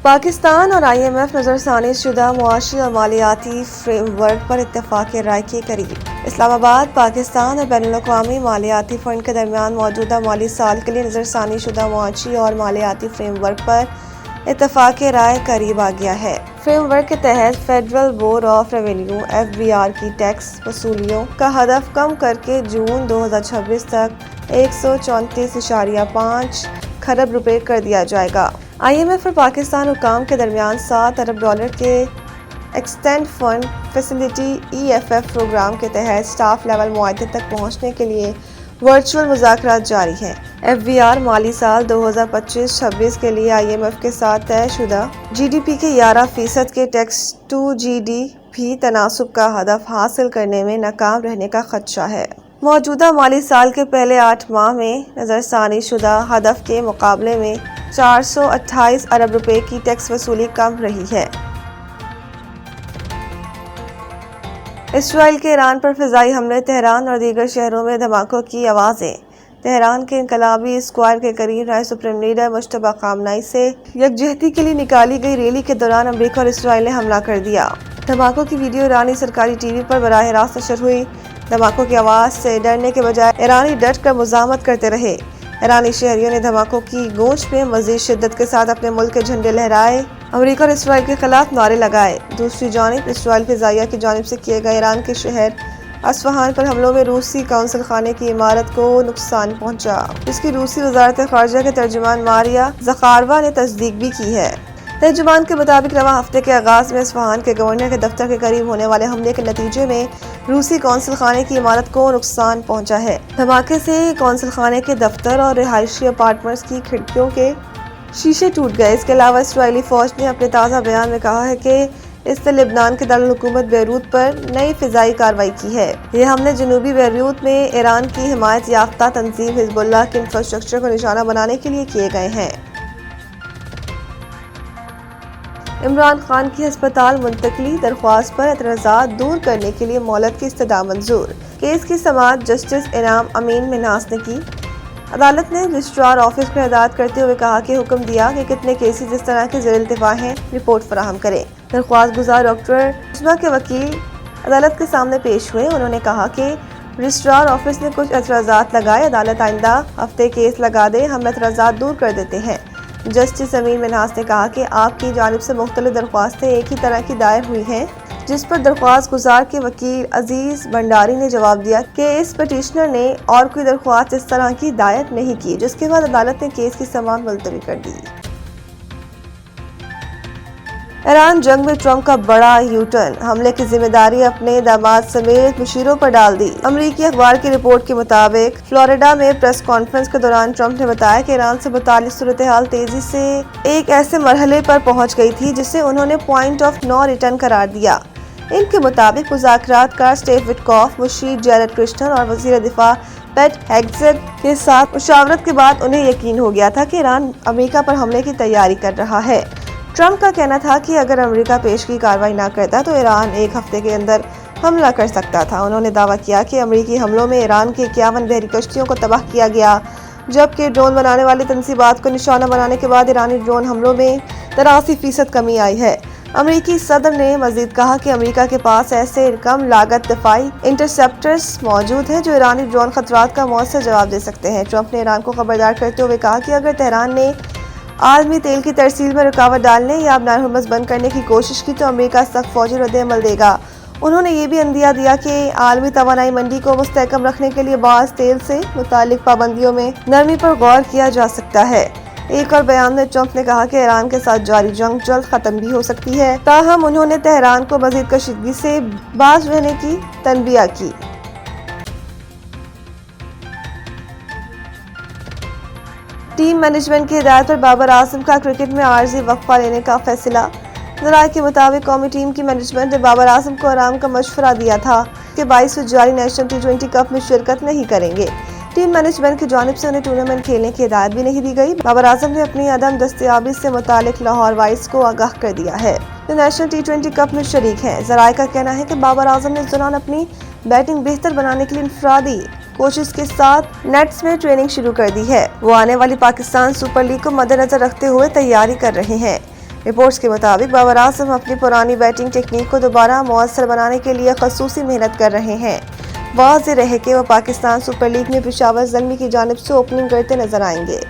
پاکستان اور IMF نظر ثانی شدہ معاشی اور مالیاتی فریم ورک پر اتفاق رائے کے قریب۔ اسلام آباد۔ پاکستان اور بین الاقوامی مالیاتی فنڈ کے درمیان موجودہ مالی سال کے لیے نظر ثانی شدہ معاشی اور مالیاتی فریم ورک پر اتفاق رائے قریب آ گیا ہے۔ فریم ورک کے تحت federal board of revenue FBR کی ٹیکس وصولیوں کا ہدف کم کر کے جون 2026 تک 134.5 کھرب روپے کر دیا جائے گا۔ IMF اور پاکستان حکام کے درمیان $7 ارب کے extended fund facility EFF programme کے تحت سٹاف لیول معاہدے تک پہنچنے کے لیے ورچوئل مذاکرات جاری ہیں۔ FBR مالی سال 2025-26 کے لیے IMF کے ساتھ طے شدہ GDP کے 11% کے ٹیکس ٹو GDP تناسب کا ہدف حاصل کرنے میں ناکام رہنے کا خدشہ ہے۔ موجودہ مالی سال کے پہلے 8 ماہ میں نظر ثانی شدہ ہدف کے مقابلے میں 428 ارب روپے کی ٹیکس وصولی کم رہی ہے۔ اسرائیل کے ایران پر فضائی حملے۔ تہران اور دیگر شہروں میں دھماکوں کی آوازیں۔ تہران کے انقلابی اسکوائر کے قریب نائب سپریم لیڈر مجتبیٰ خامنہ سے یکجہتی کے لیے نکالی گئی ریلی کے دوران امریکہ اور اسرائیل نے حملہ کر دیا۔ دھماکوں کی ویڈیو ایرانی سرکاری TV پر براہ راست نشر ہوئی۔ دھماکوں کی آواز سے ڈرنے کے بجائے ایرانی ڈٹ کر مزاحمت کرتے رہے۔ ایرانی شہریوں نے دھماکوں کی گونج میں مزید شدت کے ساتھ اپنے ملک کے جھنڈے لہرائے، امریکہ اور اسرائیل کے خلاف نعرے لگائے۔ دوسری جانب اسرائیل فضائیہ کی جانب سے کیے گئے ایران کے شہر اصفہان پر حملوں میں روسی قونصل خانے کی عمارت کو نقصان پہنچا، جس کی روسی وزارت خارجہ کے ترجمان ماریا زخاروا نے تصدیق بھی کی ہے۔ ترجمان کے مطابق رواں ہفتے کے آغاز میں اصفہان کے گورنر کے دفتر کے قریب ہونے والے حملے کے نتیجے میں روسی قونصل خانے کی عمارت کو نقصان پہنچا ہے۔ دھماکے سے قونصل خانے کے دفتر اور رہائشی اپارٹمنٹس کی کھڑکیوں کے شیشے ٹوٹ گئے۔ اس کے علاوہ اسرائیلی فوج نے اپنے تازہ بیان میں کہا ہے کہ اس نے لبنان کے دارالحکومت بیروت پر نئی فضائی کارروائی کی ہے۔ یہ حملے جنوبی بیروت میں ایران کی حمایت یافتہ تنظیم حزب اللہ کے انفراسٹرکچر کو نشانہ بنانے کے لیے کیے گئے ہیں۔ عمران خان کی ہسپتال منتقلی درخواست پر اعتراضات دور کرنے کے لیے مہلت کی استدعا منظور۔ کیس کی سماعت جسٹس انعام امین منہاس نے کی۔ عدالت نے رجسٹرار آفس کو ہدایت کرتے ہوئے کہا کہ حکم دیا کہ کتنے کیسز اس طرح کے زیر التوا ہیں رپورٹ فراہم کریں۔ درخواست گزار ڈاکٹر عظمیٰ کے وکیل عدالت کے سامنے پیش ہوئے۔ انہوں نے کہا کہ رجسٹرار آفس نے کچھ اعتراضات لگائے، عدالت آئندہ ہفتے کیس لگا دے، ہم اعتراضات دور کر دیتے ہیں۔ جسٹس امین منہاس نے کہا کہ آپ کی جانب سے مختلف درخواستیں ایک ہی طرح کی دائر ہوئی ہیں، جس پر درخواست گزار کے وکیل عزیز بھنڈاری نے جواب دیا کہ اس پٹیشنر نے اور کوئی درخواست اس طرح کی دائر نہیں کی، جس کے بعد عدالت نے کیس کی سماعت ملتوی کر دی۔ ایران جنگ میں ٹرمپ کا بڑا یو ٹرن، حملے کی ذمہ داری اپنے داماد سمیت مشیروں پر ڈال دی۔ امریکی اخبار کی رپورٹ کے مطابق فلوریڈا میں پریس کانفرنس کے دوران ٹرمپ نے بتایا کہ ایران سے متعلق صورتحال تیزی سے ایک ایسے مرحلے پر پہنچ گئی تھی جسے انہوں نے پوائنٹ آف نو ریٹرن قرار دیا۔ ان کے مطابق مذاکرات کار سٹیو وٹکاف، مشیر جیرڈ کرشنر اور وزیر دفاع پیٹ ہیگسیٹ کے ساتھ مشاورت کے بعد انہیں یقین ہو گیا تھا کہ ایران امریکہ پر حملے کی تیاری کر رہا ہے۔ ٹرمپ کا کہنا تھا کہ اگر امریکہ پیشگی کارروائی نہ کرتا تو ایران ایک ہفتے کے اندر حملہ کر سکتا تھا۔ انہوں نے دعویٰ کیا کہ امریکی حملوں میں ایران کی 51 بحری کشتیوں کو تباہ کیا گیا، جبکہ ڈرون بنانے والی تنصیبات کو نشانہ بنانے کے بعد ایرانی ڈرون حملوں میں 83% کمی آئی ہے۔ امریکی صدر نے مزید کہا کہ امریکہ کے پاس ایسے کم لاگت دفاعی انٹرسیپٹرز موجود ہیں جو ایرانی ڈرون خطرات کا مؤثر جواب دے سکتے ہیں۔ ٹرمپ نے ایران کو خبردار کرتے ہوئے کہا کہ اگر تہران نے عالمی تیل کی ترسیل میں رکاوٹ ڈالنے یا باب الہرمز بند کرنے کی کوشش کی تو امریکہ سخت فوجی رد عمل دے گا۔ انہوں نے یہ بھی عندیہ دیا کہ عالمی توانائی منڈی کو مستحکم رکھنے کے لیے بعض تیل سے متعلق پابندیوں میں نرمی پر غور کیا جا سکتا ہے۔ ایک اور بیان میں ٹرمپ نے کہا کہ ایران کے ساتھ جاری جنگ جلد ختم بھی ہو سکتی ہے، تاہم انہوں نے تہران کو مزید کشیدگی سے باز رہنے کی تنبیہ کی۔ ٹیم مینجمنٹ کی ہدایت پر بابر اعظم کا کرکٹ میں عارضی وقفہ لینے کا فیصلہ۔ ذرائع کے مطابق قومی ٹیم کی مینجمنٹ نے بابر اعظم کو آرام کا مشورہ دیا تھا کہ 22 سے جاری نیشنل T20 کپ میں شرکت نہیں کریں گے۔ ٹیم مینجمنٹ کی جانب سے انہیں ٹورنامنٹ کھیلنے کی ہدایت بھی نہیں دی گئی۔ بابر اعظم نے اپنی عدم دستیابی سے متعلق لاہور وائز کو آگاہ کر دیا ہے، جو نیشنل T20 کپ میں شریک ہیں۔ ذرائع کا کہنا ہے کہ بابر اعظم نے اس دوران اپنی بیٹنگ بہتر بنانے کے لیے انفرادی کوچز کے ساتھ نیٹس میں ٹریننگ شروع کر دی ہے۔ وہ آنے والی پاکستان سپر لیگ کو مد نظر رکھتے ہوئے تیاری کر رہے ہیں۔ رپورٹس کے مطابق بابر اعظم اپنی پرانی بیٹنگ ٹیکنیک کو دوبارہ مؤثر بنانے کے لیے خصوصی محنت کر رہے ہیں۔ واضح رہے کہ وہ پاکستان سپر لیگ میں پشاور زلمی کی جانب سے اوپننگ کرتے نظر آئیں گے۔